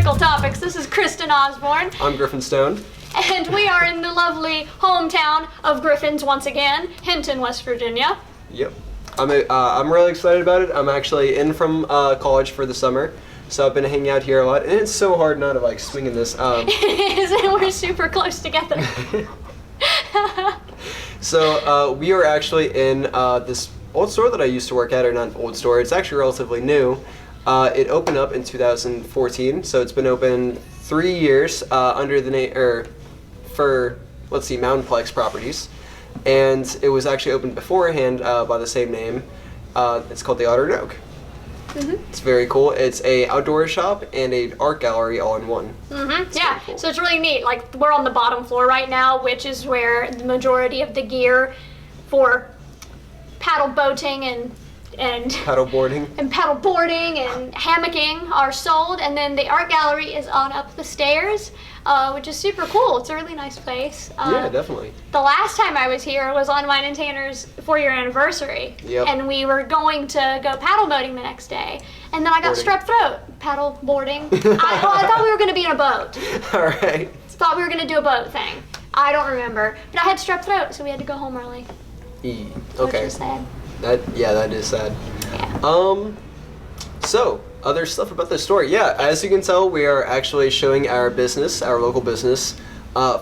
Critical Topics. This is Kristen Osborne. I'm Griffin Stone. And we are in the lovely hometown of Griffin's once again, Hinton, West Virginia. Yep. I'm really excited about it. I'm actually in from college for the summer, so I've been hanging out here a lot, and it's so hard not to like swing in this. It is, and we're super close together. So we are actually in this old store that I used to work at, or not old store. It's actually relatively new. It opened up in 2014, so it's been open 3 years under the name, for, let's see, Mountainplex Properties. And it was actually opened beforehand by the same name. It's called the Otter and Oak. Mm-hmm. It's very cool. It's a outdoor shop and an art gallery all in one. Mm-hmm. Yeah, cool. So it's really neat. Like, we're on the bottom floor right now, which is where the majority of the gear for paddle boating and paddle boarding and hammocking are sold, and then the art gallery is on up the stairs, which is super cool. It's a really nice place. Yeah, definitely. The last time I was here was on mine and Tanner's 4-year anniversary. Yep. And we were going to go paddle boating the next day, and then I got strep throat. Paddle boarding. I thought we were going to be in a boat. All right. Thought we were going to do a boat thing. I don't remember, but I had strep throat, so we had to go home early. Okay. Which was sad. That is sad. Yeah. So, other stuff about the store. Yeah, as you can tell, we are actually showing our business, our local business,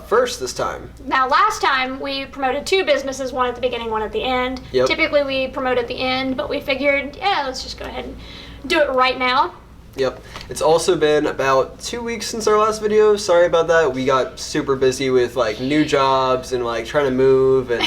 first this time. Now, last time we promoted 2 businesses, one at the beginning, one at the end. Yep. Typically we promote at the end, but we figured, yeah, let's just go ahead and do it right now. Yep. It's also been about 2 weeks since our last video. Sorry about that. We got super busy with like new jobs and like trying to move and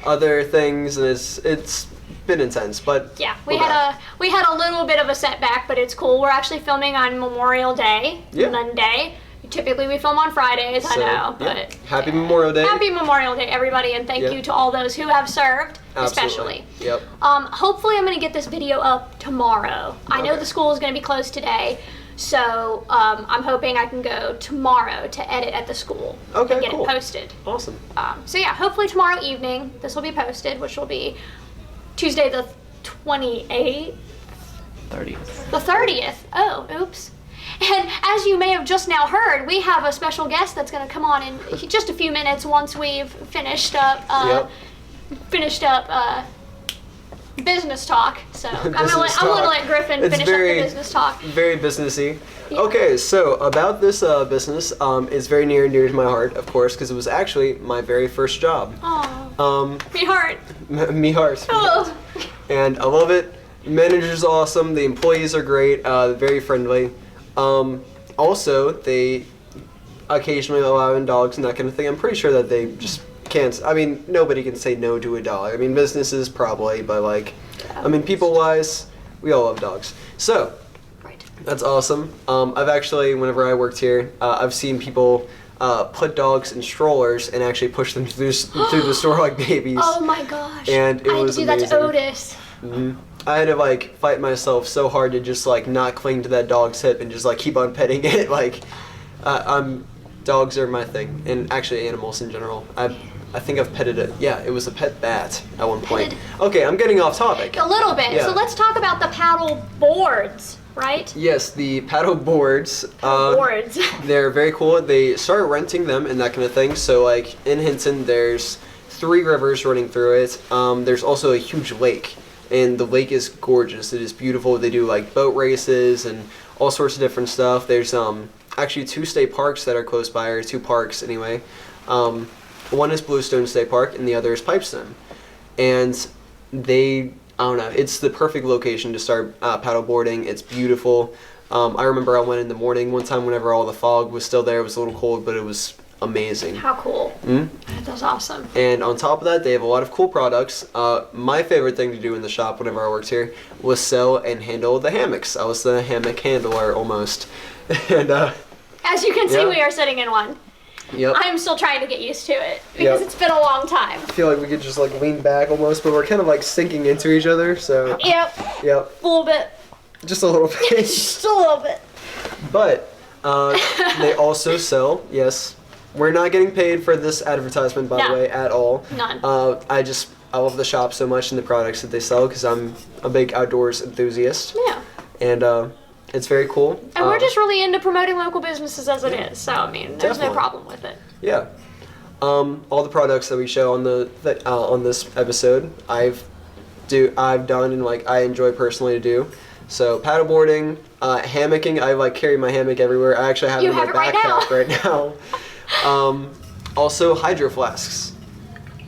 other things, and it's been intense, but yeah, we had a little bit of a setback, but it's cool. We're actually filming on Memorial Day, Monday. Typically we film on Fridays, I know, but happy Memorial Day. Happy Memorial Day, everybody, and thank you to all those who have served, especially. Yep. Hopefully I'm going to get this video up tomorrow. I know the school is going to be closed today, so I'm hoping I can go tomorrow to edit at the school and get it posted. Awesome. So yeah, hopefully tomorrow evening this will be posted, which will be Tuesday the 28th? 30th. The 30th. Oh, oops. And as you may have just now heard, we have a special guest that's going to come on in just a few minutes once we've finished up business talk. So I'm going to let Griffin finish up the business talk. Very businessy. Yeah. Okay, so about this business, it's very near and dear to my heart, of course, because it was actually my very first job. Aww. Me heart. Me heart. Oh. And I love it. Manager's awesome. The employees are great. Very friendly. Also, they occasionally allow in dogs and that kind of thing. I'm pretty sure that they just can't. I mean, nobody can say no to a dog. I mean, businesses probably, but like, I mean, people-wise, we all love dogs. So, that's awesome. I've actually, whenever I worked here, I've seen people put dogs in strollers and actually push them through the store like babies. Oh my gosh. And it was amazing. I had to do that to Otis. Mm-hmm. I had to like fight myself so hard to just like not cling to that dog's hip and just like keep on petting it. Like, dogs are my thing, and actually animals in general. I think I've petted it. Yeah, it was a pet bat at one point. Okay, I'm getting off topic. A little bit. Yeah. So let's talk about the paddle boards, right? Yes, the paddle boards. Boards. They're very cool. They started renting them and that kind of thing. So like in Hinton, there's 3 rivers running through it. There's also a huge lake, and the lake is gorgeous. It is beautiful. They do like boat races and all sorts of different stuff. There's actually 2 state parks that are close by, or 2 parks anyway. One is Bluestone State Park, and the other is Pipestone. And I don't know, it's the perfect location to start paddle boarding. It's beautiful. I remember I went in the morning one time whenever all the fog was still there. It was a little cold, but it was amazing. How cool. Mm-hmm. That's awesome. And on top of that, they have a lot of cool products. My favorite thing to do in the shop whenever I worked here was sell and handle the hammocks. I was the hammock handler almost. And as you can see, we are sitting in one. Yep. I'm still trying to get used to it because it's been a long time. I feel like we could just like lean back almost, but we're kind of like sinking into each other, so. Yep. A little bit. Just a little bit. Just a little bit. But they also sell, yes, we're not getting paid for this advertisement, by the way, at all. None. I love the shop so much and the products that they sell because I'm a big outdoors enthusiast. Yeah. And It's very cool. And we're just really into promoting local businesses as it is. So, I mean, there's no problem with it. Yeah. All the products that we show on on this episode, I've done and like I enjoy personally to do. So paddleboarding, hammocking. I like carry my hammock everywhere. I actually have it in my backpack right now. Also hydro flasks.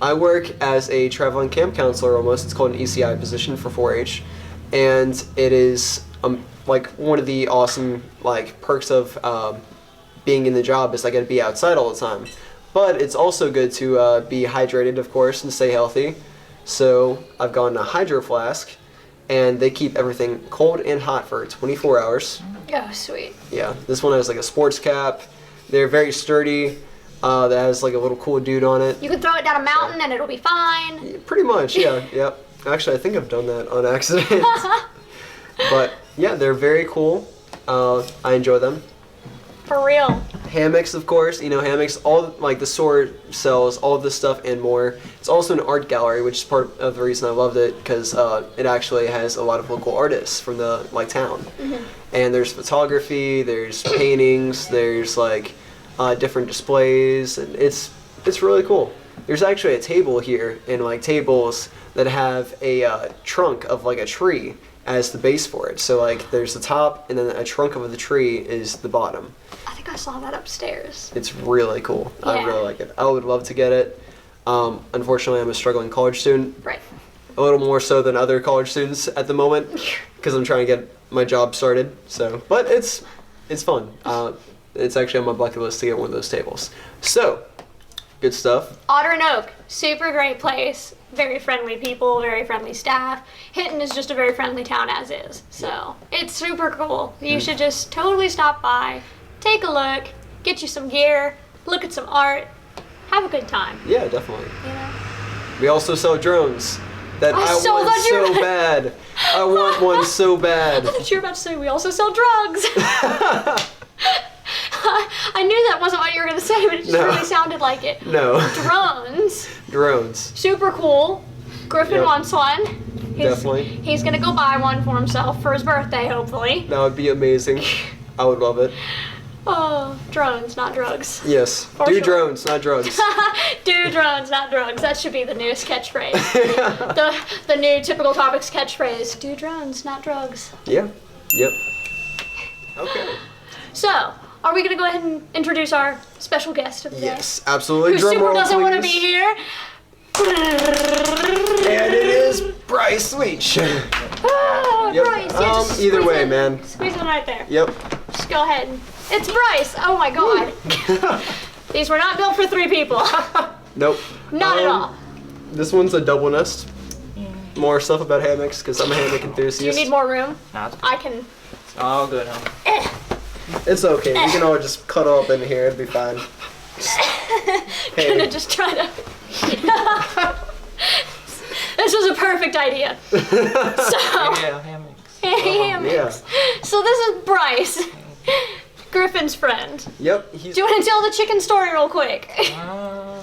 I work as a traveling camp counselor almost. It's called an ECI position for 4-H, and it is like one of the awesome like perks of being in the job is I get to be outside all the time. But it's also good to be hydrated, of course, and stay healthy. So I've gotten a hydro flask, and they keep everything cold and hot for 24 hours. Oh, sweet. Yeah, this one has like a sports cap. They're very sturdy. That has like a little cool dude on it. You can throw it down a mountain and it'll be fine. Yeah, pretty much, yeah. Yep. Actually, I think I've done that on accident. But yeah, they're very cool. I enjoy them. For real. Hammocks, of course. You know, hammocks, all like the store sells all of this stuff and more. It's also an art gallery, which is part of the reason I loved it, because it actually has a lot of local artists from the like town. Mm-hmm. And there's photography, there's paintings, there's like different displays, and it's really cool. There's actually a table here, and like tables that have a trunk of like a tree as the base for it. So like there's the top, and then a trunk of the tree is the bottom. I think I saw that upstairs. It's really cool. Yeah. I really like it. I would love to get it. Unfortunately, I'm a struggling college student. Right. A little more so than other college students at the moment, because I'm trying to get my job started. So, but it's fun. It's actually on my bucket list to get one of those tables. So, good stuff. Otter and Oak, super great place. Very friendly people, very friendly staff. Hinton is just a very friendly town as is. So, it's super cool. You should just totally stop by, take a look, get you some gear, look at some art, have a good time. Yeah, definitely. You know? We also sell drones that I want so bad. I want one so bad. I thought you were about to say we also sell drugs. I knew that wasn't what you were going to say, but it just really sounded like it. No. Drones. Super cool. Griffin wants one. Definitely. He's going to go buy one for himself for his birthday, hopefully. That would be amazing. I would love it. Oh, drones, not drugs. Yes. Do drones, not drugs. Do drones, not drugs. That should be the newest catchphrase. the new Typical Topics catchphrase. Do drones, not drugs. Yeah. Yep. Okay. So, are we going to go ahead and introduce our special guest of the day? Yes, absolutely. Who super doesn't want to be here. And it is Bryce Leach. Oh, yep. Bryce. Yeah, just either way, man. Squeeze one right there. Yep. Just go ahead. It's Bryce. Oh my God. These were not built for 3 people. Nope. Not at all. This one's a double nest. More stuff about hammocks, because I'm a hammock enthusiast. Do you need more room? No, I can. It's all good, huh? It's okay. We can all just cuddle up in here. It'd be fine. Gonna just try to. This was a perfect idea. So. Yeah, hammocks. Hammocks. Yeah. So this is Bryce, Griffin's friend. Yep. Do you want to tell the chicken story real quick?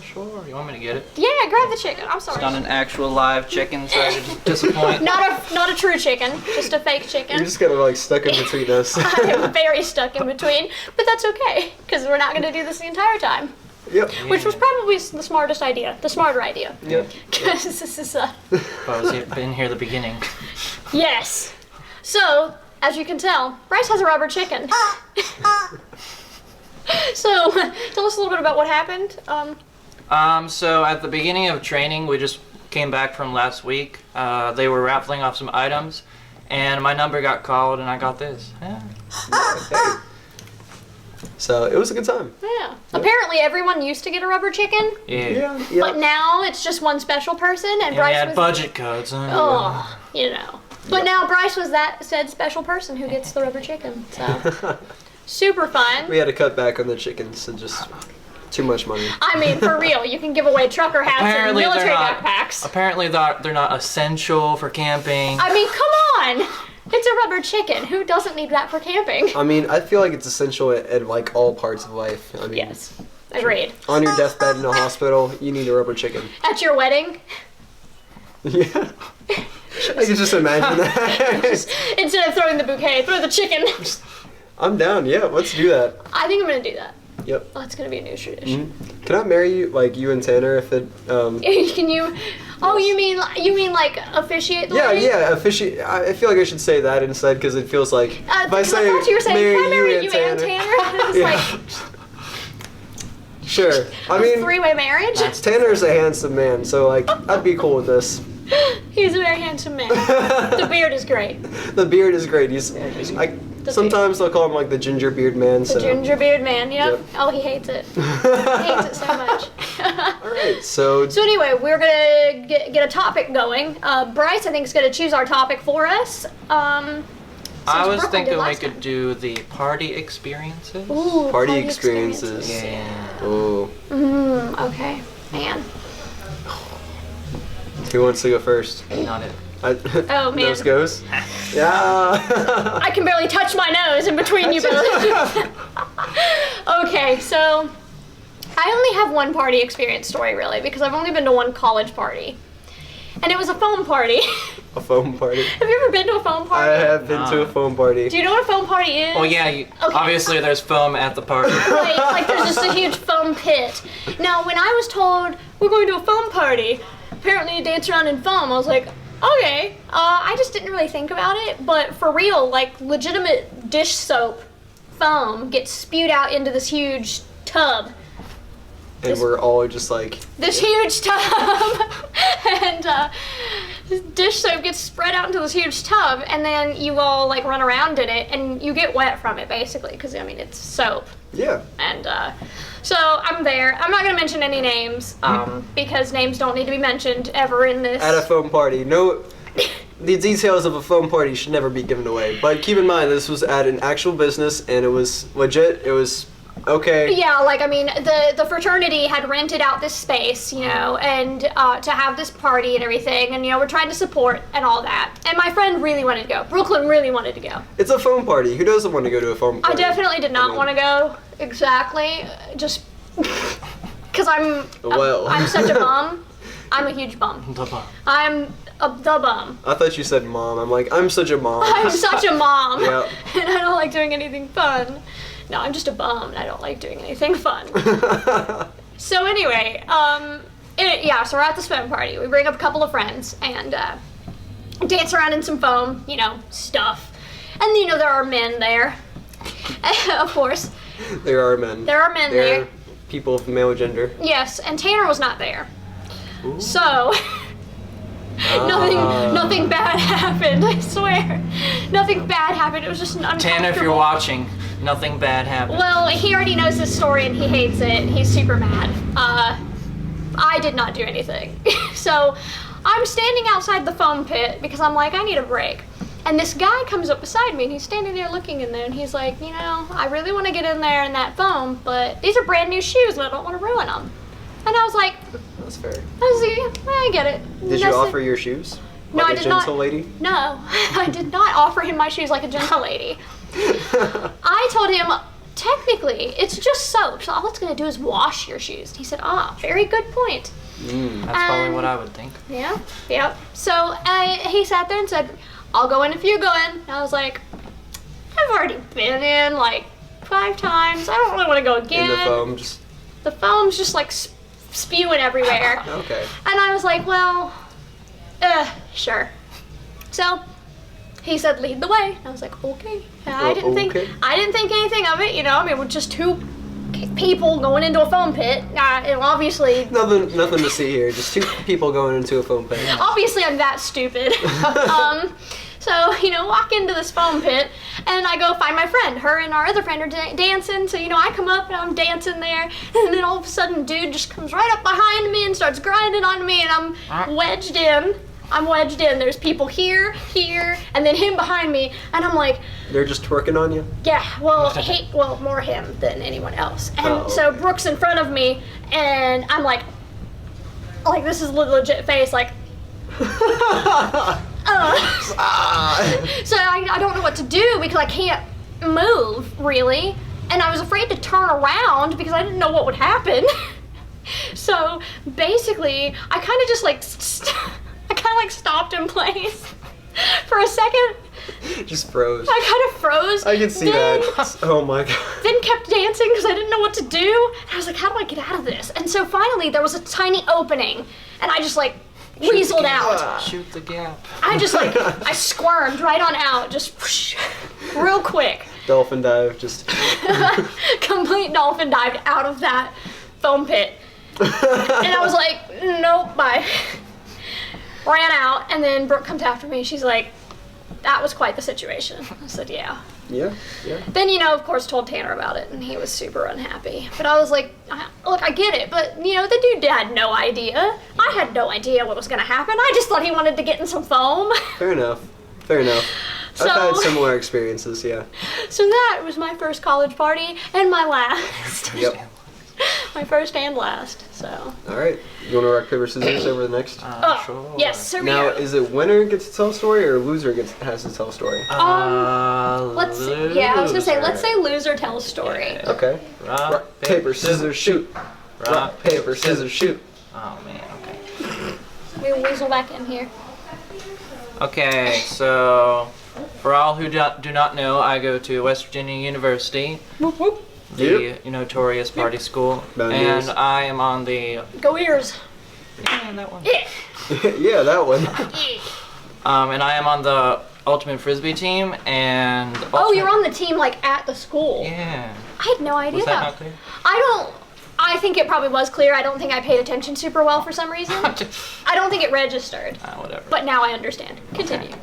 Sure. You want me to get it? Yeah, grab the chicken. I'm sorry. It's not an actual live chicken, sorry to disappoint. Not a true chicken, just a fake chicken. You're just kind of like stuck in between us. I'm very stuck in between, but that's okay, because we're not going to do this the entire time. Yep. Which was probably the smarter idea. Yep. Because this is I was been here the beginning. Yes. So, as you can tell, Bryce has a rubber chicken. So, tell us a little bit about what happened. So at the beginning of training, we just came back from last week. They were raffling off some items, and my number got called, and I got this. Yeah. Okay. So it was a good time. Yeah. Apparently, everyone used to get a rubber chicken. Yeah. But now it's just one special person, and Yeah, Bryce we had was budget codes. Oh, you know. But now Bryce was that said special person who gets the rubber chicken. So super fun. We had to cut back on the chickens, so just too much money. I mean, for real, you can give away trucker hats and military backpacks. Apparently, they're not essential for camping. I mean, come on. It's a rubber chicken. Who doesn't need that for camping? I mean, I feel like it's essential at like all parts of life. I mean, Yes. Agreed. On your deathbed in a hospital, you need a rubber chicken. At your wedding? Yeah. I can just imagine that. Instead of throwing the bouquet, throw the chicken. I'm down. Yeah, let's do that. I think I'm gonna do that. Yep. That's gonna be a new tradition. Can I marry you, like you and Tanner, if it? Can you? Oh, you mean like officiate the Yeah, wedding? yeah. Officiate. I feel like I should say that instead because it feels like if I say I thought you were saying, can I marry you and Tanner. Tanner? It's Yeah. Sure. I mean, three-way marriage. Tanner's a handsome man, so like I'd be cool with this. He's a very handsome man. The beard is great. The beard is great. Sometimes they'll call him like the ginger beard man. The ginger beard man. Yep. Yep. Oh, he hates it. He hates it so much. All right. So anyway, we're gonna get a topic going. Bryce, I think, is gonna choose our topic for us. I was Brooklyn did thinking we last could time. do the party experiences. Ooh, party experiences. Yeah. Oh. Okay, man. Who wants to go first? Not it. Oh, man. Nose goes. Yeah. I can barely touch my nose in between you both. Okay, so I only have one party experience story really because I've only been to one college party. And it was a foam party. A foam party. Have you ever been to a foam party? I have been to a foam party. Do you know what a foam party is? Well, yeah. Obviously, there's foam at the party. Right, like there's just a huge foam pit. Now, when I was told we're going to a foam party, apparently you dance around in foam, I was like, okay. I just didn't really think about it, but for real, like legitimate dish soap foam gets spewed out into this huge tub. And we're all just like... This huge tub. And dish soap gets spread out into this huge tub, and then you all like run around in it, and you get wet from it basically, because I mean it's soap. Yeah. And so I'm there. I'm not gonna mention any names because names don't need to be mentioned ever in this. At a foam party. No... The details of a foam party should never be given away. But keep in mind, this was at an actual business, and it was legit. It was... Okay. Yeah, like, I mean, the fraternity had rented out this space, you know, and to have this party and everything, and, you know, we're trying to support and all that. And my friend really wanted to go. Brooklyn really wanted to go. It's a foam party. Who doesn't want to go to a foam party? I definitely did not want to go, exactly, just because I'm such a bum. I'm a huge bum. The bum. I'm the bum. I thought you said mom. I'm like, I'm such a mom. I'm such a mom. Yeah. And I don't like doing anything fun. No, I'm just a bum and I don't like doing anything fun. So anyway, so we're at this foam party. We bring up a couple of friends and dance around in some foam, you know, stuff. And, you know, there are men there. Of course. There are men. There are men There are there. people of the male gender. Yes, and Tanner was not there. Ooh. So... Nothing bad happened, I swear. Nothing bad happened, it was just an uncomfortable... Tanner, if you're watching, nothing bad happened. Well, he already knows this story and he hates it. He's super mad. I did not do anything. So, I'm standing outside the foam pit because I'm like, I need a break. And this guy comes up beside me and he's standing there looking in there and he's like, you know, I really want to get in there in that foam, but these are brand new shoes and I don't want to ruin them. And I was like... That's fair. I get it. Did you offer your shoes? No, like I a did gentle not. lady? No, I did not offer him my shoes like a gentle lady. I told him, technically, it's just soap, so all it's going to do is wash your shoes. He said, very good point. That's probably what I would think. Yeah, yep. So he sat there and said, I'll go in if you go in. And I was like, I've already been in like 5 times. I don't really want to go again. In the foam, The foam's just like spewing everywhere. Okay. And I was like, well, sure. So he said, lead the way. I was like, okay. And I didn't think anything of it, you know. I mean, we're just 2 people going into a foam pit. And obviously, Nothing to see here. Just 2 people going into a foam pit. obviously I'm that stupid. So, you know, walk into this foam pit, and I go find my friend. Her and our other friend are dancing, so, you know, I come up, and I'm dancing there, and then all of a sudden, dude just comes right up behind me and starts grinding on me, and I'm wedged in. There's people here, and then him behind me, and I'm like... They're just twerking on you? Yeah, well, more him than anyone else. And so okay. Brooke's in front of me, and I'm like this is legit face, like... So I don't know what to do because I can't move, really. And I was afraid to turn around because I didn't know what would happen. So basically, I kind of just kind of like stopped in place for a second. Just froze. I kind of froze. I can see that. Oh my god. Then kept dancing because I didn't know what to do. And I was like, how do I get out of this? And so finally there was a tiny opening, and I just like weaseled out. Shoot the gap. I just like, I squirmed right on out, just whoosh, real quick. Dolphin dive, just. Complete dolphin dived out of that foam pit. And I was like, nope, bye. Ran out, and then Brooke comes after me. She's like, that was quite the situation. I said, yeah. Yeah. Then, of course, told Tanner about it, and he was super unhappy. But I was like, look, I get it, but, the dude had no idea. I had no idea what was going to happen. I just thought he wanted to get in some foam. Fair enough. So, I've had similar experiences, yeah. So that was my first college party, and my last. Yep. My first and last, so. Alright, you want to rock, paper, scissors over the next? Sure. Yes, sir. Now, is it winner gets to tell a story, or loser has to tell a story? Let's see. Yeah, I was gonna say, let's say loser tells story. Yeah. Okay. Rock, Paper, scissors, shoot. Rock, paper, scissors, shoot. Oh man, okay. We weasel back in here. Okay, so for all who do not know, I go to West Virginia University, Whoop, whoop. the notorious party school, Boundaries. and I am on the Go ears. yeah, that one. Yeah. Yeah, that one. And I am on the ultimate frisbee team, and Oh, you're on the team like at the school. Yeah. I had no idea. Was that not clear? I think it probably was clear. I don't think I paid attention super well for some reason. I don't think it registered. Whatever. But now I understand. Continue.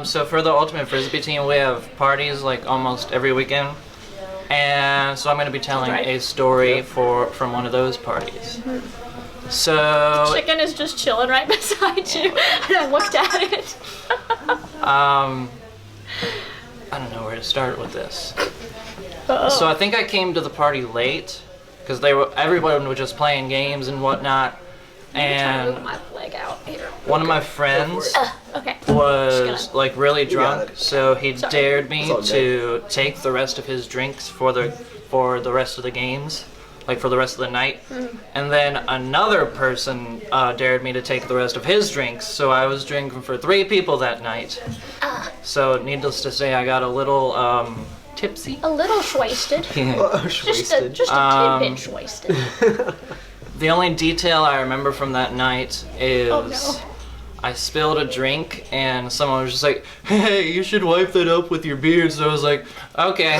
So for the ultimate frisbee team, we have parties like almost every weekend, and so I'm going to be telling Right. a story from one of those parties. So Chicken is just chilling right beside you, and I looked at it. I don't know where to start with this. Uh-oh. So I think I came to the party late because everyone was just playing games and whatnot, I'm trying to and move my leg out here. one of my friends Okay. was Just like really You got drunk, it. so he Sorry. dared me It's all to take the rest of his drinks for the rest of the games, like for the rest of the night. And then another person dared me to take the rest of his drinks, so I was drinking for 3 people that night. So needless to say, I got a little tipsy. A little wasted. Oh, Just a wasted. tidbit wasted. The only detail I remember from that night is Oh, no. I spilled a drink and someone was just like, hey, you should wipe that up with your beard. So I was like, okay.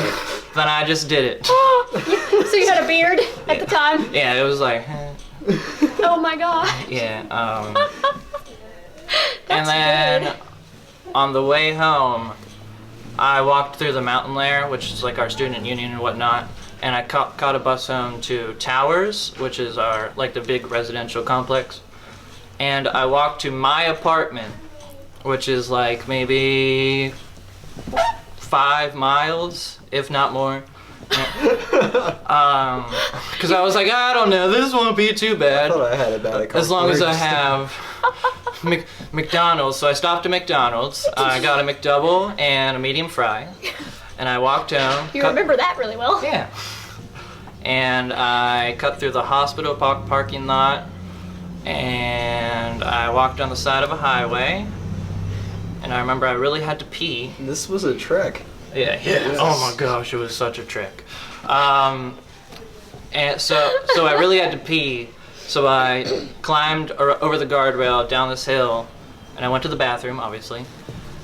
Then I just did it. So you had a beard at the time? Yeah, it was like, Oh my god. yeah. That's And then good. on the way home, I walked through the mountain lair, which is like our student union and whatnot. And I caught a bus home to Towers, which is the big residential complex. And I walked to my apartment, which is like maybe 5 miles, if not more. Because I was like, I don't know, this won't be too I bad. thought I had it bad. As long as I have McDonald's. So I stopped at McDonald's. I got a McDouble and a medium fry. And I walked home. You remember that really well. Yeah. And I cut through the hospital parking lot. And I walked on the side of a highway. And I remember I really had to pee. This was a trek. Yeah. Yes. Oh my gosh, it was such a trick. And so I really had to pee. So I climbed over the guardrail down this hill, and I went to the bathroom, obviously.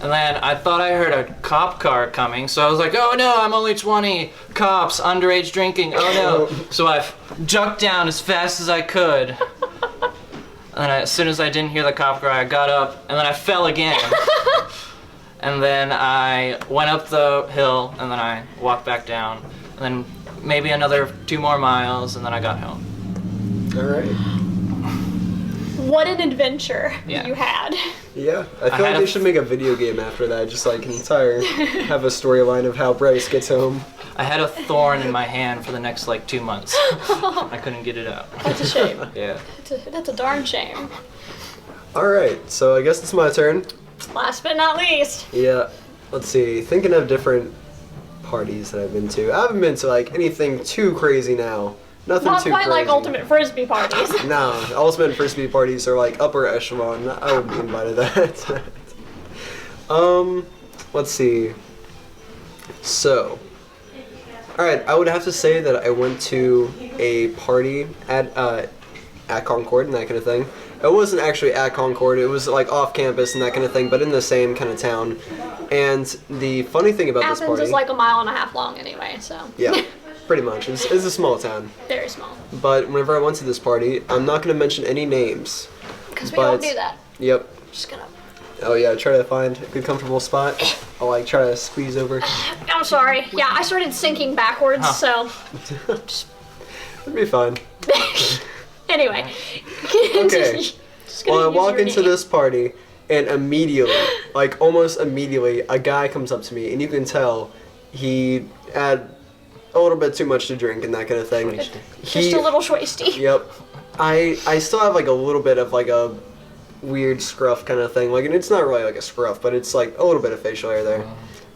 And then I thought I heard a cop car coming, so I was like, oh no, I'm only 20, cops, underage drinking, oh no. So I jumped down as fast as I could. And as soon as I didn't hear the cop car, I got up, and then I fell again. And then I went up the hill, and then I walked back down. And then maybe another 2 more miles, and then I got home. All right. What an adventure Yeah. you had. Yeah, I feel had like a- they should make a video game after that, just like have a storyline of how Bryce gets home. I had a thorn in my hand for the next 2 months. I couldn't get it out. That's a shame. Yeah. That's a darn shame. All right, so I guess it's my turn. Last but not least. Yeah, let's see. Thinking of different parties that I've been to. I haven't been to anything too crazy now. Nothing Not too quite crazy. like ultimate frisbee parties. No, ultimate frisbee parties are like upper echelon. I wouldn't be invited to that. Let's see. So, all right, I would have to say that I went to a party at Concord and that kind of thing. It wasn't actually at Concord. It was like off campus and that kind of thing, but in the same kind of town. And the funny thing about this Athens party, is like a mile and a half long anyway, so. yeah, pretty much. It's a small town. Very small. But whenever I went to this party, I'm not going to mention any names. Because we But- don't do that. Yep. Just gonna. Oh yeah, try to find a good comfortable spot. I'll like try to squeeze over. I'm sorry. Yeah, I started sinking backwards, so. It'd be fine. Anyway. Okay. Just gonna Well, I use walk your into name. this party, and immediately, like almost immediately, a guy comes up to me, and you can tell he had a little bit too much to drink and that kind of thing. Just a little schwasty. Yep. I still have like a little bit of like a weird scruff kind of thing. Like, and it's not really like a scruff, but it's like a little bit of facial hair there.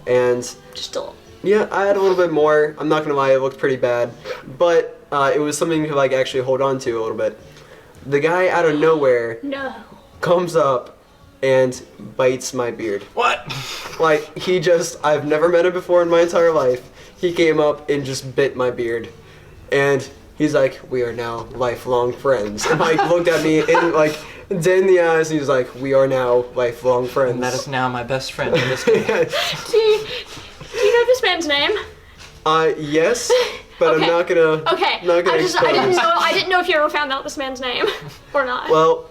And Just a little. yeah, I had a little bit more. I'm not gonna lie, it looked pretty bad, but it was something to like actually hold on to a little bit. The guy out of nowhere No. comes up and bites my beard. What? Like, I've never met him before in my entire life. He came up and just bit my beard. And he's like, we are now lifelong friends. And like looked at me and like dead in the eyes, and he was like, we are now lifelong friends. And that is now my best friend in this game. Do you know this man's name? Yes, but Okay. I'm not gonna. Okay. Not gonna expose. I didn't know if you ever found out this man's name or not. Well,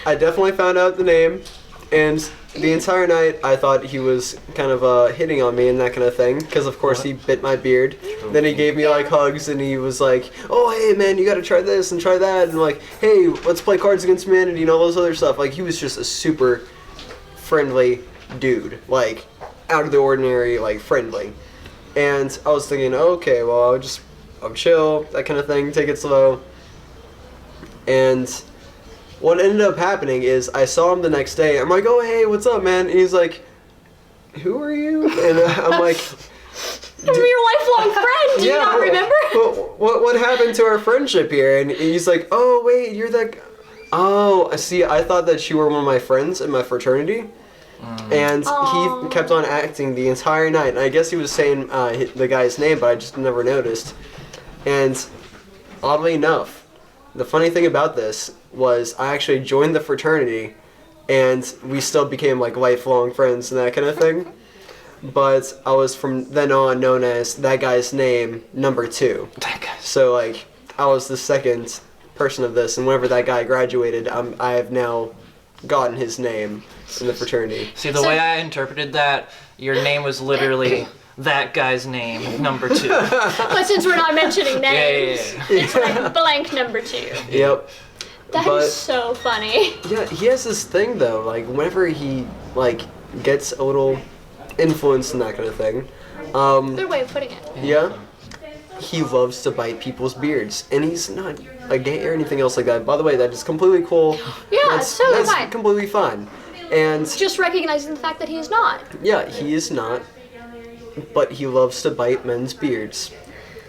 I definitely found out the name, and the entire night I thought he was kind of hitting on me and that kind of thing, because of course he bit my beard. Then he gave me like hugs, and he was like, "Oh hey man, you got to try this and try that," and like, "Hey, let's play Cards Against Humanity," and all those other stuff. Like, he was just a super friendly dude, like out of the ordinary, like friendly. And I was thinking, okay, well I'll chill, that kind of thing, take it slow. And what ended up happening is I saw him the next day. I'm like, oh hey, what's up, man? And he's like, who are you? And I'm like, I'm your lifelong friend. Do you not remember? What happened to our friendship here? And he's like, oh wait, you're that. Oh, I see. I thought that you were one of my friends in my fraternity. And Aw. he kept on acting the entire night. And I guess he was saying the guy's name, but I just never noticed. And oddly enough, the funny thing about this was I actually joined the fraternity, and we still became like lifelong friends and that kind of thing. But I was from then on known as that guy's name number 2. That guy. So like I was the second person of this, and whenever that guy graduated, I have now gotten his name in the fraternity. See, the way I interpreted that, your name was literally that guy's name, number 2. But since we're not mentioning names, Yeah. it's like blank number 2. Yep. That But- is so funny. Yeah, he has this thing though, like whenever he like gets a little influence and that kind of thing. Good way of putting it. Yeah. He loves to bite people's beards, and he's not a gay or anything else like that. By the way, that is completely cool. Yeah, that's, it's totally that's fine. completely fine. And Just recognizing the fact that he is not. yeah, he is not, but he loves to bite men's beards,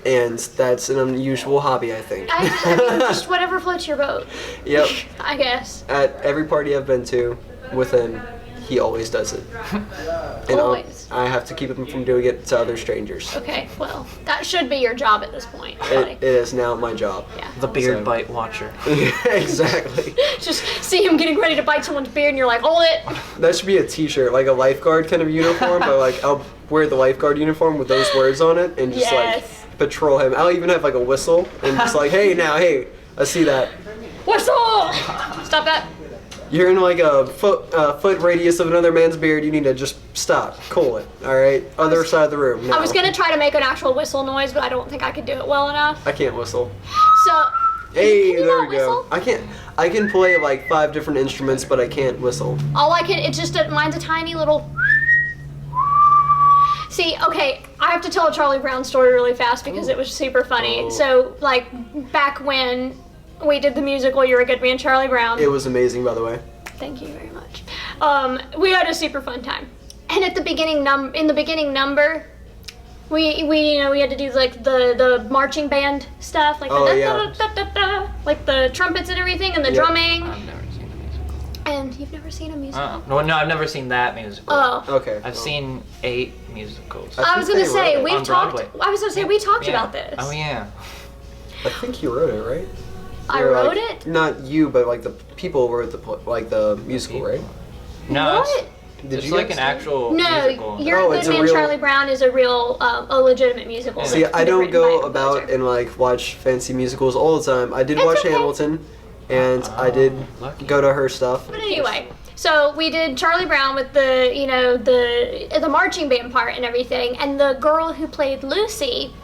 and that's an unusual hobby, I think. I mean, just whatever floats your boat, Yep. I guess. At every party I've been to with him, he always does it. And Always. I have to keep him from doing it to other strangers. Okay, well, that should be your job at this point, It, buddy. it is now my job. Yeah. The beard So- bite watcher. Exactly. Just see him getting ready to bite someone's beard, and you're like, hold it. That should be a T-shirt, like a lifeguard kind of uniform. But like, I'll wear the lifeguard uniform with those words on it, and just Yes. like patrol him. I'll even have like a whistle, and just like, hey, I see that. Whistle! Stop that. You're in like a foot radius of another man's beard. You need to just stop, cool it. All right, other side of the room. No. I was gonna try to make an actual whistle noise, but I don't think I could do it well enough. I can't whistle. So, Hey, Can you there not we go. whistle? I can play like 5 different instruments, but I can't whistle. all I can, it's just, mine's a tiny little. See, okay, I have to tell a Charlie Brown story really fast because it was super funny. Oh. So, like, back when we did the musical You're a Good Man, Charlie Brown. It was amazing, by the way. Thank you very much. We had a super fun time. And at the beginning in the beginning number, We we had to do like the marching band stuff, like Oh, the yeah. like the trumpets and everything, and the Yep. drumming. I've never seen a musical. And you've never seen a musical? No, I've never seen that musical. Oh. Okay. I've seen 8 musicals. I was gonna think they say wrote it we've on talked. Broadway. I was gonna say we talked Yeah. about this. Oh yeah. I think you wrote it, right? I Or, wrote like, it. Not you, but like the people wrote the musical, right? No, What? it's you like guys an see it? actual No, musical. You're Oh, a it's Good a Man, real- Charlie Brown is a real, a legitimate musical. Yeah. See, that's I been don't written by go a about composer. and like watch fancy musicals all the time. I did That's watch okay. Hamilton, and I did lucky. go to her stuff. But anyway, so we did Charlie Brown with the, the marching band part and everything, and the girl who played Lucy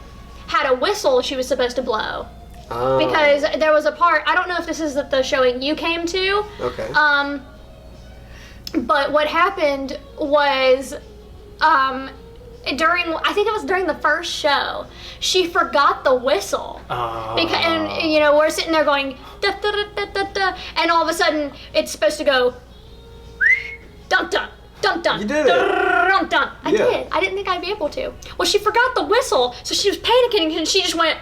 had a whistle she was supposed to blow. Oh, Because there was a part, I don't know if this is the showing you came to, okay. but what happened was, I think it was during the first show, she forgot the whistle. Oh. Because, and we're sitting there going da, da, da, da, da, da, and all of a sudden it's supposed to go dun dun dun dun. You did it. Dun dun. I Yeah. did. I didn't think I'd be able to. Well, she forgot the whistle, so she was panicking and she just went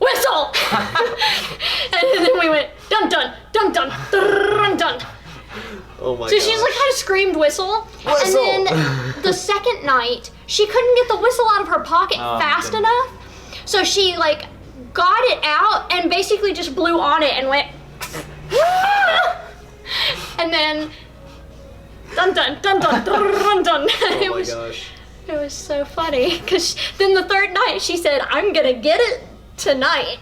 whistle, and then we went dun dun dun dun dun dun. Oh my So gosh. she's like kind of screamed whistle. Whistle! And then the second night, she couldn't get the whistle out of her pocket Oh, fast goodness. enough. So she like got it out and basically just blew on it and went and then dun dun dun dun dun dun. Oh my gosh. It was so funny because then the third night she said, "I'm gonna get it tonight.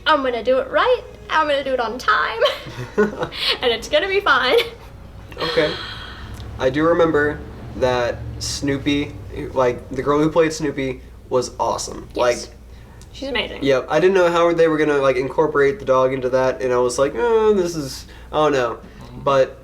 I'm gonna do it right. I'm gonna do it on time, and it's gonna be fine." Okay. I do remember that Snoopy, like the girl who played Snoopy, was awesome. Yes. Like, She's amazing. yeah, I didn't know how they were gonna like incorporate the dog into that, and I was like, this is, I don't know, but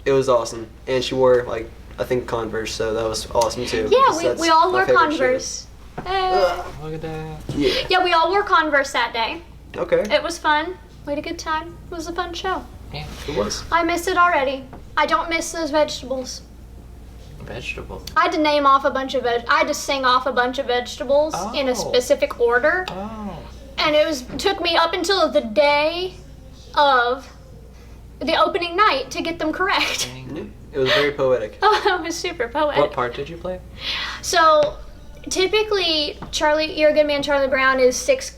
it was awesome, and she wore like I think Converse, so that was awesome too. Yeah, because that's we all my wore favorite shoe. Converse. Eh. Look at that. Yeah. Yeah, we all wore Converse that day. Okay. It was fun. We had a good time. It was a fun show. Yeah. It was. I miss it already. I don't miss those vegetables. Vegetable. I had to name off a bunch of I had to sing off a bunch of vegetables in Oh. a specific order, Oh. and took me up until the day of the opening night to get them correct. It was very poetic. Oh, it was super poetic. What part did you play? So, typically, You're a Good Man, Charlie Brown is six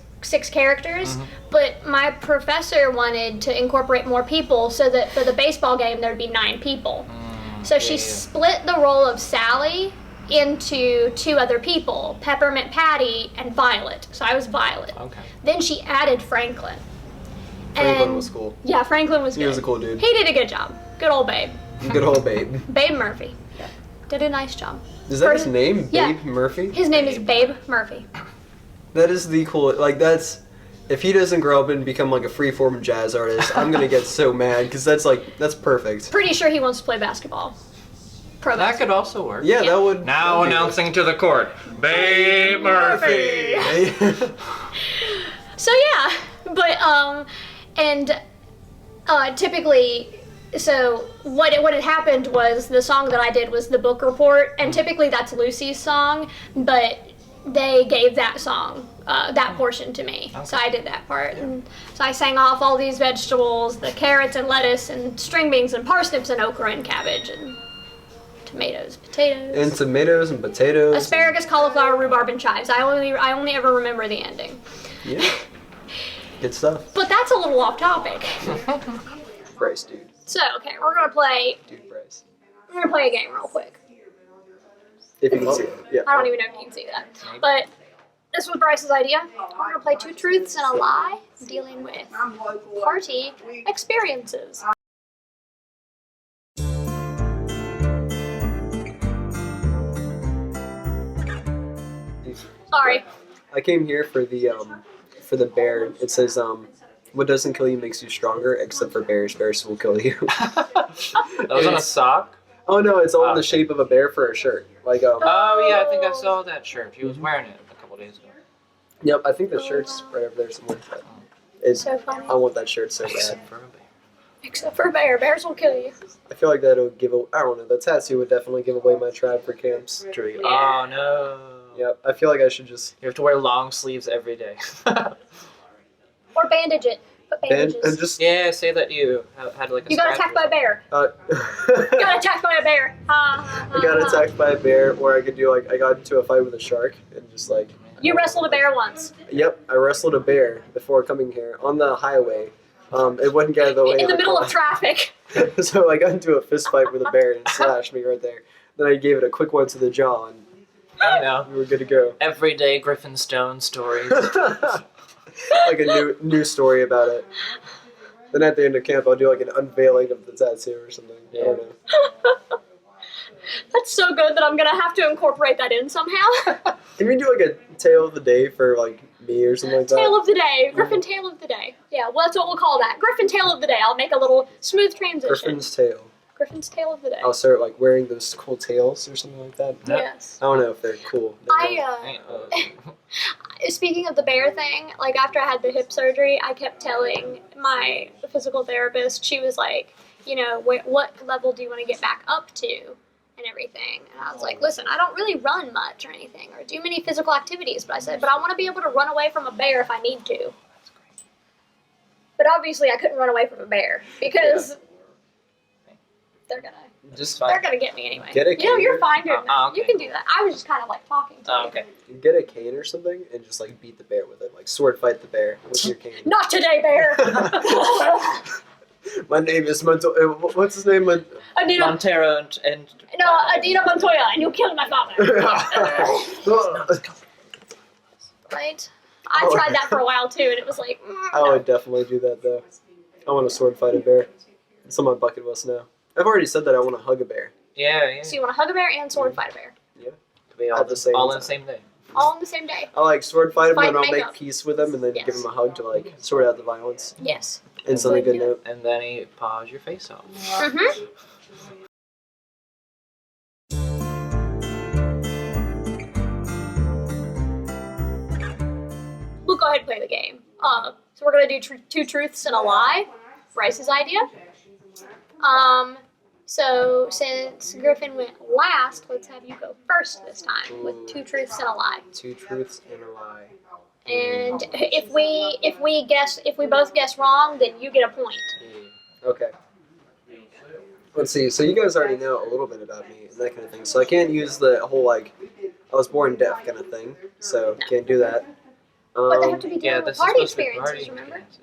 characters, but my professor wanted to incorporate more people so that for the baseball game there'd be 9 people. So she yeah. split the role of Sally into 2 other people, Peppermint Patty and Violet. So I was Violet. Okay. Then she added Franklin. Franklin And- was cool. Yeah, Franklin was good. He was a cool dude. He did a good job. Good old Babe. Good old Babe. Babe Murphy. Did a nice job. Is that his First- name? Yeah. Babe Murphy? His name is Babe Murphy. That is the cool. Like that's. If he doesn't grow up and become like a freeform jazz artist, I'm gonna get so mad because that's perfect. Pretty sure he wants to play basketball. Pro That basketball. could also work. Yeah, Yeah. that would. Now that'd be announcing to the court, Babe Murphy. good. So yeah, but and typically, so what had happened was the song that I did was the book report, and typically that's Lucy's song, but they gave that song, that portion to me, so I did that part. And so I sang off all these vegetables, the carrots and lettuce and string beans and parsnips and okra and cabbage and tomatoes, potatoes. And tomatoes and potatoes. Asparagus, cauliflower, rhubarb, and chives. I only ever remember the ending. Yeah. Good stuff. But that's a little off topic. Bryce, dude. So, okay, we're gonna play Bryce. a game real quick. If you can see it. Yeah. I don't even know if you can see that. But this was Bryce's idea. We're gonna play 2 truths and a lie, dealing with party experiences. Sorry. I came here for the bear. It says what doesn't kill you makes you stronger, except for bears. Bears will kill you. That was on a sock? Oh no, it's all in Oh. the shape of a bear for a shirt. Like Oh yeah, I think I saw that shirt. He was wearing it a couple days ago. Yep, I think the shirt's right over there somewhere. But it's, So funny. I want that shirt so bad. Except for a bear. Except for a bear. Bears will kill you. I feel like that'll give. I don't know. The tattoo would definitely give away my tribe for camps. Oh no. Yep. I feel like I should just You have to wear long sleeves every day. Or bandage it. Put bandages. and just. Yeah, say that you had like a You got scratch attacked or by a bear. I Got attacked by a bear. got attacked by a bear, or I could do like I got into a fight with a shark and just like. You wrestled a bear once. Yep, I wrestled a bear before coming here on the highway. It wouldn't get out of the way. In the of middle car. of traffic. So I got into a fist fight with a bear and it slashed me right there. Then I gave it a quick one to the jaw and You know, we were good to go. everyday Griffin Stone stories. Like a new story about it. Then at the end of camp, I'll do like an unveiling of the tattoo or something. I don't know. That's so good that I'm gonna have to incorporate that in somehow. Can we do like a tale of the day for like me or something like that? Tale of the day. Griffin Tale of the Day. Yeah, well, that's what we'll call that. Griffin Tale of the Day. I'll make a little smooth transition. Griffin's tail. Griffin's Tale of the Day. I'll start like wearing those cool tails or something like that. Yes. I don't know if they're cool. Speaking of the bear thing, like after I had the hip surgery, I kept telling my physical therapist, she was like, you know, what level do you want to get back up to and everything? And I was like, listen, I don't really run much or anything or do many physical activities, but I said, but I want to be able to run away from a bear if I need to. But obviously I couldn't run away from a bear because they're gonna get me anyway. Get a You know, cane. you're fine doing that. okay. You can do that. I was just kind of like talking to you. Okay. Get a cane or something and just like beat the bear with it. Like sword fight the bear with your cane. Not today, bear. My name is what's his name? Adina, Montero and no, Adina Montoya, and you killed my father. Right? I tried that for a while too, and it was like, I no. would definitely do that though. I want to sword fight a bear. It's on my bucket list now. I've already said that I want to hug a bear. yeah. So you want to hug a bear and sword fight a bear, We all At the same all in time. the same day. all on the same day. I like sword fight him, Fight and I'll makeup. make peace with him, and then Yes. give him a hug to like sort out the violence. Yes. And on a good note. And then he paws your face off. Mm-hmm. We'll go ahead and play the game. So we're gonna do two truths and a lie. Bryce's idea. So since Griffin went last, let's have you go first this time with two truths and a lie. Two truths and a lie. And if we both guess wrong, then you get a point. Okay. Let's see. So you guys already know a little bit about me and that kind of thing. So I can't use the whole like I was born deaf kind of thing. So can't do that. But they have to be Yeah, dealing this with party is supposed to be experiences, party remember? experiences.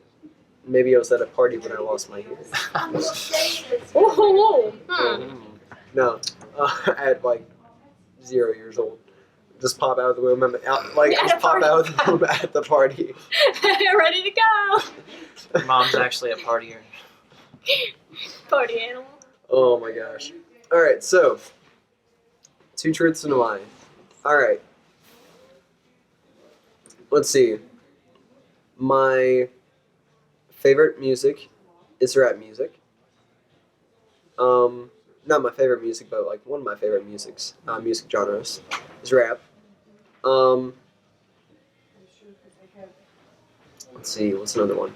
Maybe I was at a party when I lost my hearing. Oh, No, at like 0 years old. Just pop out of the room. I At just a pop party. out of the room at the party. Ready to go. Mom's actually a partier. Party animal. Oh my gosh. All right, so two truths and a lie. All right. Let's see. My favorite music is rap music. Not my favorite music, but like one of my favorite music genres is rap. Let's see, what's another one?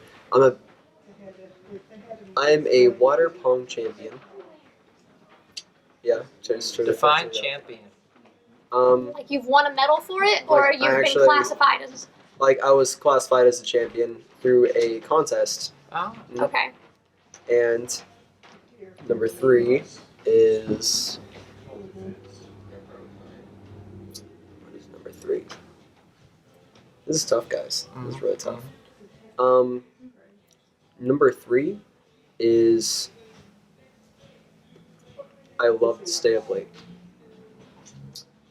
I'm a water pong champion. Yeah, just Define champion. Like you've won a medal for it, or Like, you've I been actually- classified as. Like I was classified as a champion through a contest. Oh. Okay. And number 3 is what is number 3? This is tough, guys. This is really tough. Number 3 is I love to stay up late.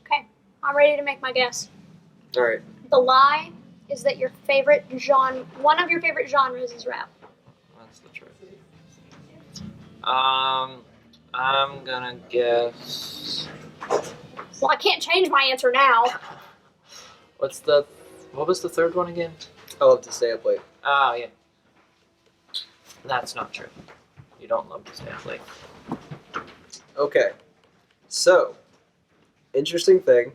Okay. I'm ready to make my guess. All right. The lie is that your favorite genre, one of your favorite genres, is rap. That's the truth. I'm gonna guess. Well, I can't change my answer now. What was the third one again? I love to stay up late. Oh, yeah. That's not true. You don't love to stay up late. Okay. So, interesting thing.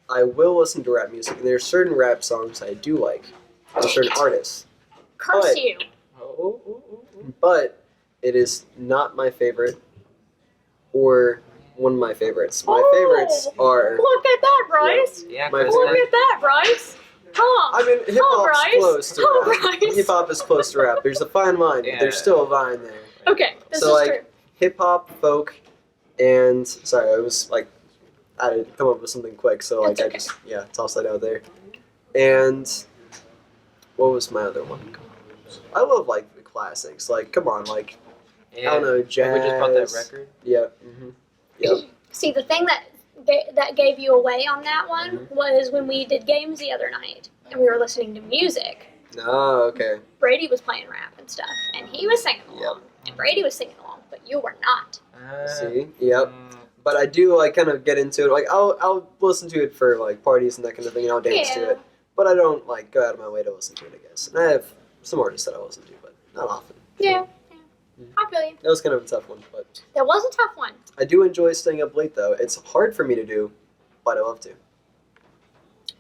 I will listen to rap music, and there's certain rap songs I do like. There's certain artists. Curse But- you. But it is not my favorite or one of my favorites. My favorites are. Look at that, Bryce. Yeah, My Kristen. Look at that, Bryce. I mean, hip hop's Bryce. close to Oh, rap. Bryce. Hip hop is close to rap. There's a fine line. Yeah. There's still a line there. Okay, this So, is like, true. Hip hop, folk, and sorry, I was like, I didn't come up with something quick, so like That's okay. I just tossed that out there. And what was my other one? I love like the classics. Like, come on, like Yeah. I don't know, jazz. We just bought that record. Yeah. Mm-hmm. Yep. See, the thing that gave you away on that one Mhm. was when we did games the other night and we were listening to music. Oh, okay. Brady was playing rap and stuff, and he was singing along, and Brady was singing along, but you were not. See. Yep. Mm, But I do like kind of get into it. Like I'll listen to it for like parties and that kind of thing, and I'll dance to Yeah. it. But I don't like go out of my way to listen to it, I guess. And I have some artists that I listen to, but not often. Yeah. I feel you. That was kind of a tough one, but That was a tough one. I do enjoy staying up late though. It's hard for me to do, but I love to.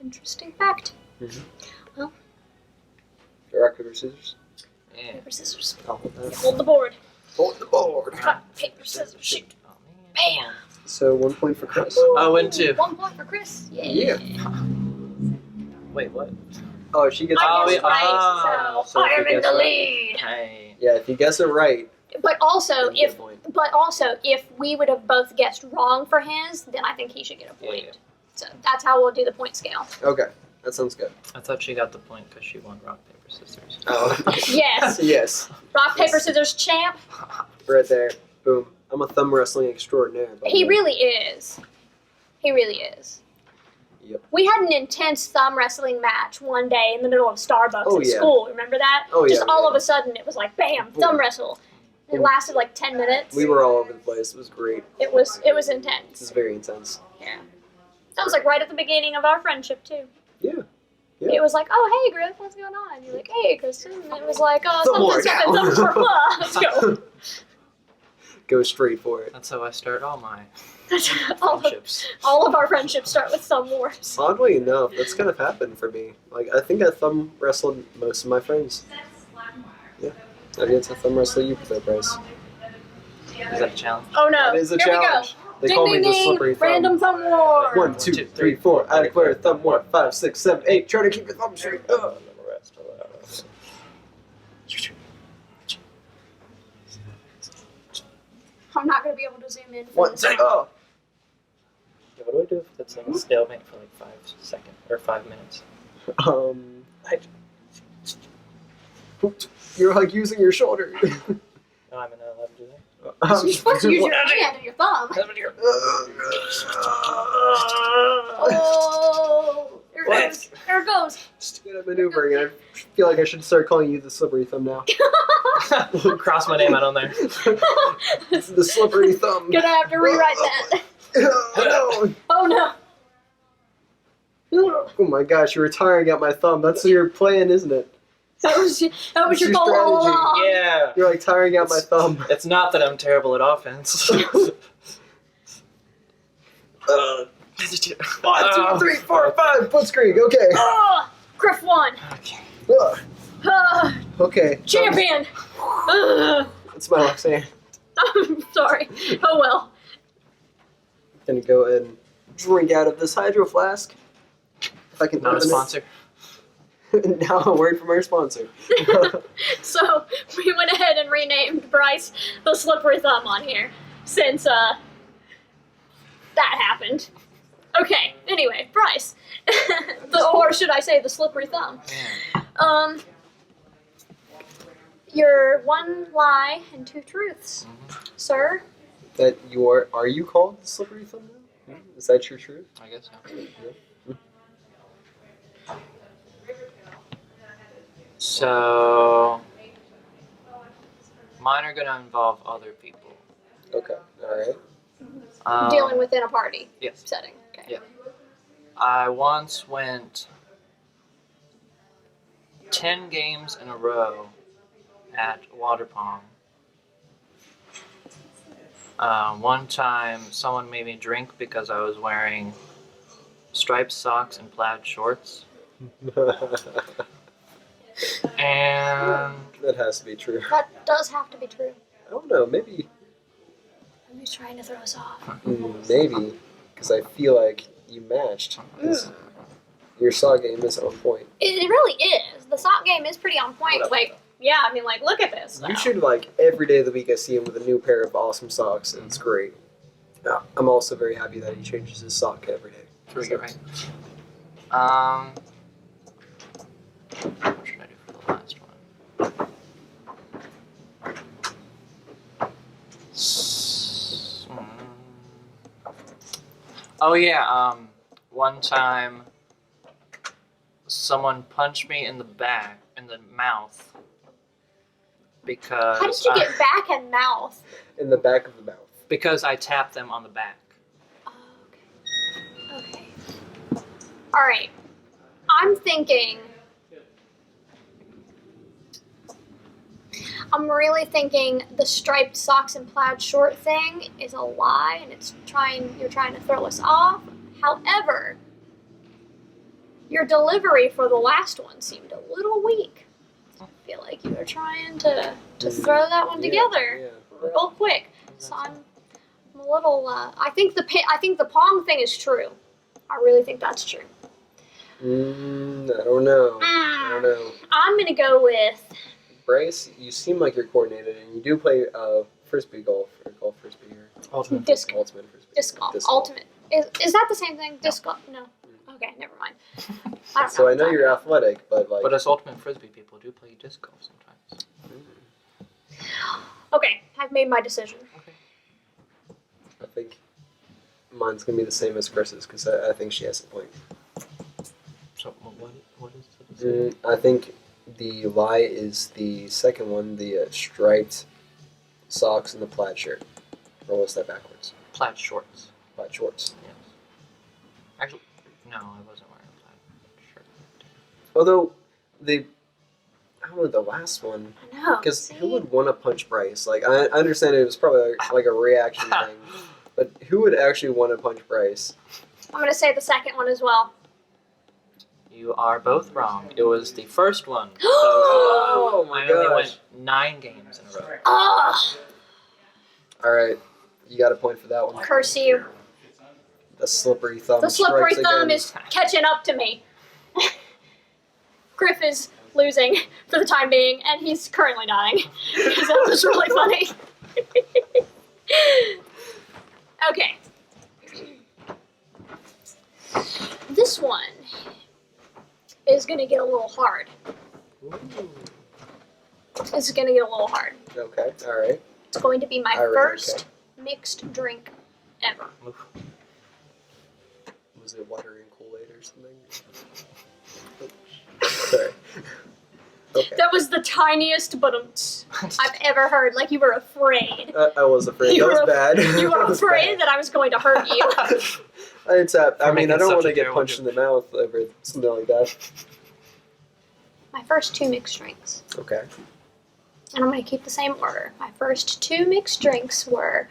Interesting fact. Rock, paper, scissors. yeah. Paper, scissors. I'll hold that. Hold the board. Hold the board. Cut, paper, scissors, shoot. Oh, man. Bam. So 1 point for Chris. I win too. 1 point for Chris. Yeah. Wait, what? Oh, she gets. I Oh, guessed yeah. right, so I if am you in guess the right- lead. Hey. Yeah, if you guess it right, But also, then you get if a point. we would have both guessed wrong for his, then I think he should get a point. Yeah. So that's how we'll do the point scale. Okay, that sounds good. I thought she got the point because she won rock, paper, scissors. Oh. Yes. Yes, Rock, paper, scissors, champ. right there. Boom. I'm a thumb wrestling extraordinaire. by the He way. really is. He really is. Yep. We had an intense thumb wrestling match one day in the middle of Starbucks Oh, at yeah. school. Remember that? Oh, Just yeah, all yeah. of a sudden, it was like bam, thumb wrestle. It Mm. lasted like 10 minutes. We were all over the place. It was great. It was It was intense. very intense. Yeah. That was like right at the beginning of our friendship too. Yeah. Yeah. It was like, oh hey Griff, what's going on? You're like, hey Kristen. And it was like, oh Thumb war something, now. something, let's go. Go straight for it. That's how I start all my all, of, friendships. all of our friendships start with thumb wars. Oddly enough, that's kind of happened for me. Like, I think I thumb wrestled most of my friends. Yeah. I get to thumb wrestle you, Bryce. Is that a challenge? Oh no. That is a Here challenge. They we go. call Ding me ding the ding. slippery thumb. Random thumb war. 1, 2, 3, 4. I declare thumb war. 5, 6, 7, 8. Try to keep your thumb straight. I'm not gonna be able to zoom in. For 1, this. 2. Oh. Yeah, what do I do if it's like a stalemate for like 5 seconds or 5 minutes? You're like using your shoulder. No, I'm not allowed to do that. You're supposed to use your hand and your thumb. Oh, there it goes. There it goes. Stupid maneuvering. I feel like I should start calling you the slippery thumb now. Cross my name out on there. The slippery thumb. Gonna have to rewrite that. Oh, Oh no. no. Oh my gosh, you're tiring out my thumb. That's your plan, isn't it? That was your That's goal your all strategy. along. Yeah. You're like tiring out my thumb. It's not that I'm terrible at offense. 1, 2, 3, 4, 5. Blitzkrieg. Okay. Oh, Griff won. Okay. Okay. Champion. That's my Roxanne. I'm sorry. Oh well. Gonna go ahead and drink out of this hydro flask. If I can Not a open it. sponsor. Now a word from our sponsor. So we went ahead and renamed Bryce the Slippery Thumb on here since that happened. Okay. Anyway, Bryce, or should I say the Slippery Thumb? Yeah. You're 1 lie and 2 truths, sir. That you are you called the slippery thumb now? Is that your truth? I guess so. So, mine are going to involve other people. Okay. Alright. Dealing within a party Yes. setting. Okay. Yeah. I once went 10 games in a row at water pong. One time, someone made me drink because I was wearing striped socks and plaid shorts. And That has to be true. That does have to be true. I don't know, maybe He's trying to throw us off. Maybe, because I feel like you matched. 'Cause your sock game is on point. It really is. The sock game is pretty on point. Like, yeah, I mean, like, look at this. You should, like, every day of the week I see him with a new pair of awesome socks, and it's great. I'm also very happy that he changes his sock every day. Can we get right? What should I do for the last one? Oh yeah, one time someone punched me in the back, in the mouth, because How did you get back and mouth? In the back of the mouth. because I tapped them on the back. Oh, okay. Okay. All right. I'm thinking. I'm really thinking the striped socks and plaid short thing is a lie, and you're trying to throw us off. However, your delivery for the last one seemed a little weak. I feel like you were trying to throw that one together real quick. So I'm a little. I think the Pong thing is true. I really think that's true. I don't know. I don't know. I'm gonna go with. Bryce, you seem like you're coordinated, and you do play frisbee golf or golf frisbee or Ultimate disc ultimate frisbee. Disc golf. Ultimate. Is that the same thing? Disc golf? No. Okay, never mind. I don't So I what know I'm Uh, you're talking athletic, but like. But us ultimate frisbee people do play disc golf sometimes. about. Okay, I've made my decision. Okay. I think mine's gonna be the same as Chris's because I think she has a point. So what is the decision? I think the lie is the second one, the striped socks and the plaid shirt. Or was that backwards? Plaid shorts. Plaid shorts. Yes. Actually, no, I wasn't wearing a plaid shirt. Although I don't know the last one. I know. Because who see? would want to punch Bryce? Like I understand it was probably like a reaction thing, but who would actually want to punch Bryce? I'm gonna say the second one as well. You are both wrong. It was the first one. Oh my I only gosh! went 9 games in a row. Ugh! All right, you got a point for that one. Curse you. The slippery thumb. The slippery strikes thumb again. is catching up to me. Griff is losing for the time being, and he's currently dying. Because that was really funny. Okay. This one is going to get a little hard. This is going to get a little hard. Okay. All right. It's going to be my All right, first mixed drink ever. Was it water and Kool-Aid or something? Sorry. Okay. That was the tiniest I've ever heard. Like you were afraid. I was afraid. That was bad. You were That was afraid bad. that I was going to hurt you. I mean, I don't want to such a get terrible punched in the mouth over something like that. My first 2 mixed drinks. Okay. And I'm going to keep the same order. My first 2 mixed drinks were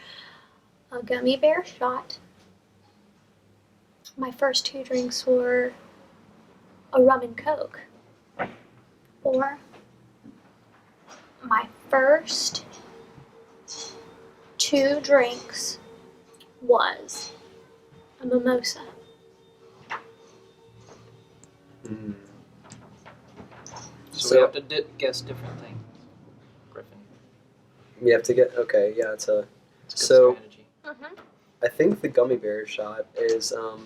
a gummy bear shot. My first 2 drinks were a rum and coke. Or my first 2 drinks was a mimosa. So we have to guess different things. Griffin. We have to get okay. Yeah, it's a. It's good So- strategy. Mm-hmm. I think the gummy bear shot is a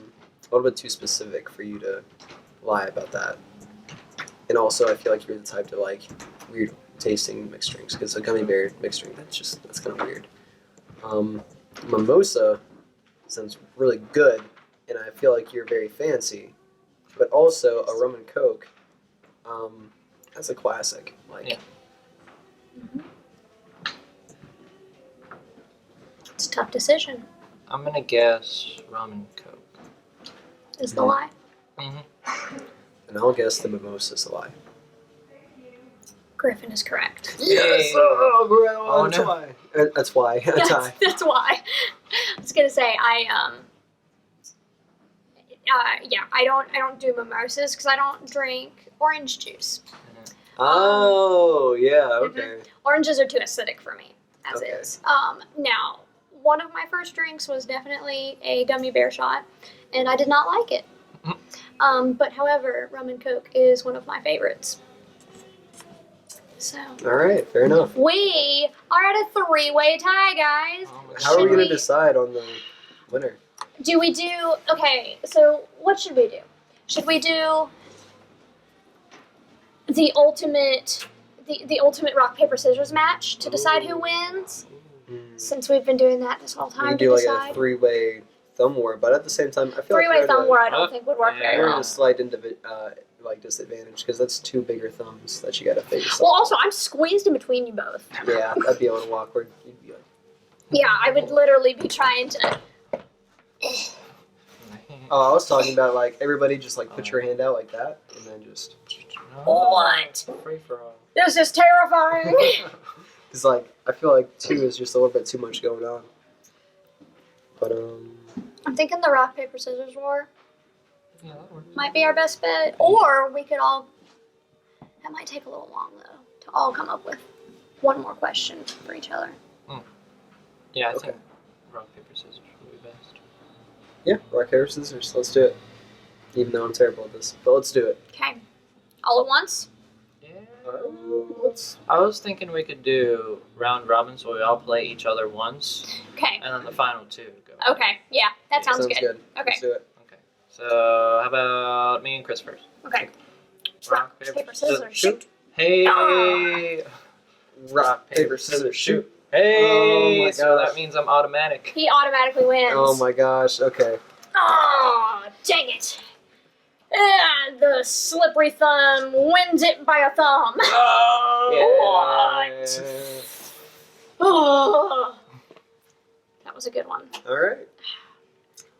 little bit too specific for you to lie about that. And also, I feel like you're the type to like weird tasting mixed drinks because a gummy bear mixed drink that's kind of weird. Mimosa sounds really good, and I feel like you're very fancy. But also, a rum and coke, that's a classic. Like, Yeah. It's a tough decision. I'm gonna guess rum and coke. Is the lie. Mm-hmm. and I'll guess the mimosa's a lie. Griffin is correct. Yes! Yay. Oh, no. why. That's why. A tie. That's why. I was gonna say I don't do mimosas because I don't drink orange juice. Oh, yeah, okay. Oranges are too acidic for me, as Okay. is. Now, one of my first drinks was definitely a gummy bear shot, and I did not like it. But however, rum and coke is one of my favorites. So. All right, fair enough. We are at a 3-way tie, guys. How are we Should going to decide on the winner? Do we do... Okay, so what should we do? Should we do the ultimate rock, paper, scissors match to decide who wins? Since we've been doing that this whole We time can to do like decide. a 3-way thumb war, but at the same time, I feel Three-way like thumb war I don't think would work very we're in well. a slight disadvantage because that's 2 bigger thumbs that you got to face. Well, also, I'm squeezed in between you both. Yeah, that'd be a little awkward. You'd be like, Yeah, I would literally be trying to... oh, I was talking about like everybody just like put your hand out like that and then just What? Free for all. This is terrifying. because like I feel like 2 is just a little bit too much going on. But I'm thinking the rock, paper, scissors war Yeah, that works. might be our best bet. Or we could all... That might take a little long, though, to all come up with one more question for each other. Yeah, I Okay. think rock, paper, scissors would be best. yeah, rock paper scissors. Let's do it. Even though I'm terrible at this, but let's do it. Okay. All at once? Yeah. Let's. I was thinking we could do round robin, so we all play each other once, Okay. and then the final 2 go. Okay. Yeah, that sounds good. good. Okay. Let's do it. Okay. So how about me and Chris first? Okay. Rock, paper, scissors, shoot. Hey. Rock paper scissors shoot. Hey. Oh my So gosh. that means I'm automatic. He automatically wins. Oh my gosh. Okay. Oh, dang it. And the slippery thumb wins it by a thumb. Oh. What? Oh. That was a good one. All right.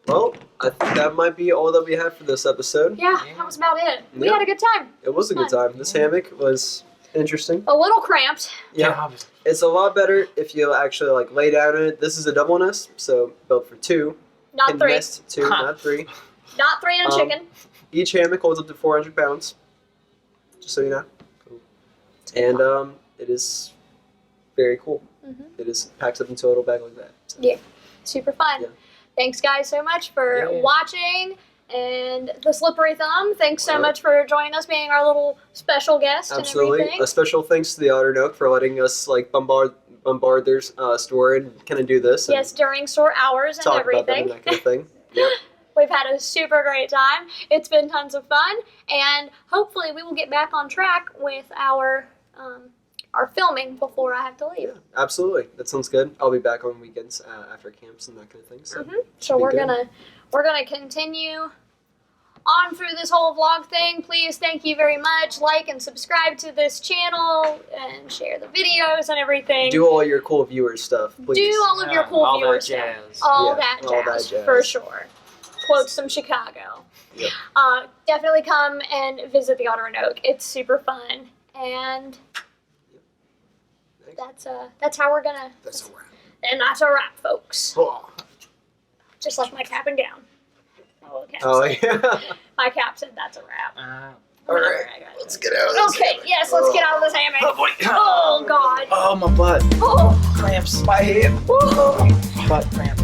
Well, I think that might be all that we have for this episode. Yeah, that was about it. We Yeah. had a good time. It was a good time. This hammock was interesting. A little cramped. Yeah. It's a lot better if you actually like lay down in it. This is a double nest, so built for 2. Not Can 3. nest 2, not 3. Not 3 and a chicken. Each hammock holds up to 400 pounds. Just so you know. And it is very cool. Mhm. It is packs up into a little bag like that. So. Yeah. Super fun. Yeah. Thanks, guys, so much for Yeah. watching. And the slippery thumb, thanks so Well. much for joining us, being our little special guest Absolutely. and everything. A special thanks to the Otter Nook for letting us like bombard their store and kind of do this. And Yes, during store hours and talk about that everything. and that kind of thing. Yep. We've had a super great time. It's been tons of fun, and hopefully we will get back on track with our filming before I have to leave. Yeah, absolutely. That sounds good. I'll be back on weekends after camps and that kind of thing. So So be we're good. gonna continue on through this whole vlog thing. Please, thank you very much. Like and subscribe to this channel and share the videos and everything. do all your cool viewer stuff, please. Do all of your cool all viewer that stuff. jazz. All Yeah, that all that jazz, jazz. for sure. Quotes from Chicago. Yep. Definitely come and visit the Otter and Oak. It's super fun, and Thanks. that's how we're gonna. That's a wrap. And that's a wrap, folks. Oh, Just like my cap and gown. Oh, okay. yeah. My cap said that's a wrap. All right. Let's get out of this. Okay, hammock. yes, let's get out of this hammock. Oh, boy. Oh, God. Oh, my butt. Oh, cramps. My hip. Woo. Butt cramps.